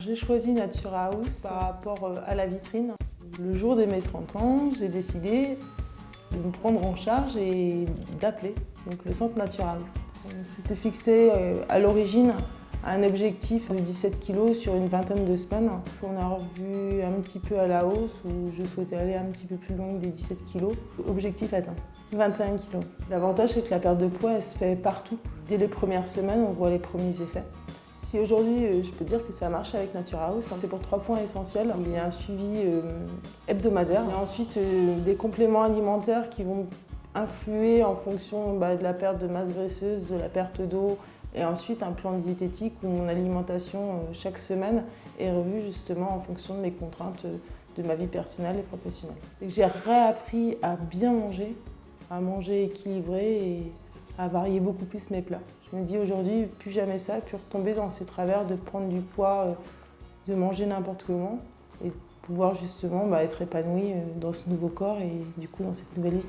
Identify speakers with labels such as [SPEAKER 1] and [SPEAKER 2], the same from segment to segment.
[SPEAKER 1] J'ai choisi Natura House par rapport à la vitrine. Le jour de mes 30 ans, j'ai décidé de me prendre en charge et d'appeler le centre Natura House. On s'était fixé à l'origine un objectif de 17 kg sur une vingtaine de semaines. On a revu un petit peu à la hausse où je souhaitais aller un petit peu plus loin que des 17 kg. Objectif atteint, 21 kg. L'avantage c'est que la perte de poids elle se fait partout. Dès les premières semaines, on voit les premiers effets. Si aujourd'hui je peux dire que ça marche avec Natura House, c'est pour 3 points essentiels. Il y a un suivi hebdomadaire et ensuite des compléments alimentaires qui vont influer en fonction de la perte de masse graisseuse, de la perte d'eau et ensuite un plan diététique où mon alimentation chaque semaine est revue justement en fonction de mes contraintes de ma vie personnelle et professionnelle. J'ai réappris à bien manger, à manger équilibré et à varier beaucoup plus mes plats. Je me dis aujourd'hui, plus jamais ça, plus retomber dans ces travers de prendre du poids, de manger n'importe comment et de pouvoir justement être épanouie dans ce nouveau corps et du coup dans cette nouvelle vie.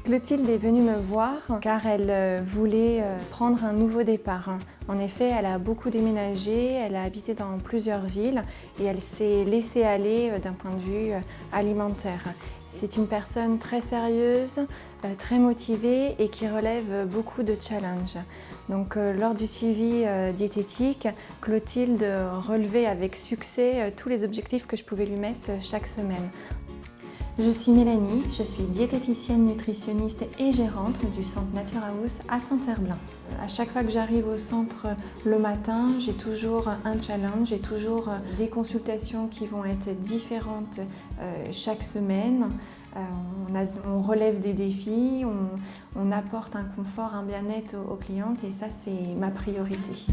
[SPEAKER 2] Clotilde est venue me voir car elle voulait prendre un nouveau départ. En effet, elle a beaucoup déménagé, elle a habité dans plusieurs villes et elle s'est laissée aller d'un point de vue alimentaire. C'est une personne très sérieuse, très motivée et qui relève beaucoup de challenges. Donc, lors du suivi diététique, Clotilde relevait avec succès tous les objectifs que je pouvais lui mettre chaque semaine. Je suis Mélanie, je suis diététicienne nutritionniste et gérante du centre Natura House à Saint-Herblain. À chaque fois que j'arrive au centre le matin, j'ai toujours un challenge, j'ai toujours des consultations qui vont être différentes chaque semaine. On relève des défis, on apporte un confort, un bien-être aux clientes et ça c'est ma priorité.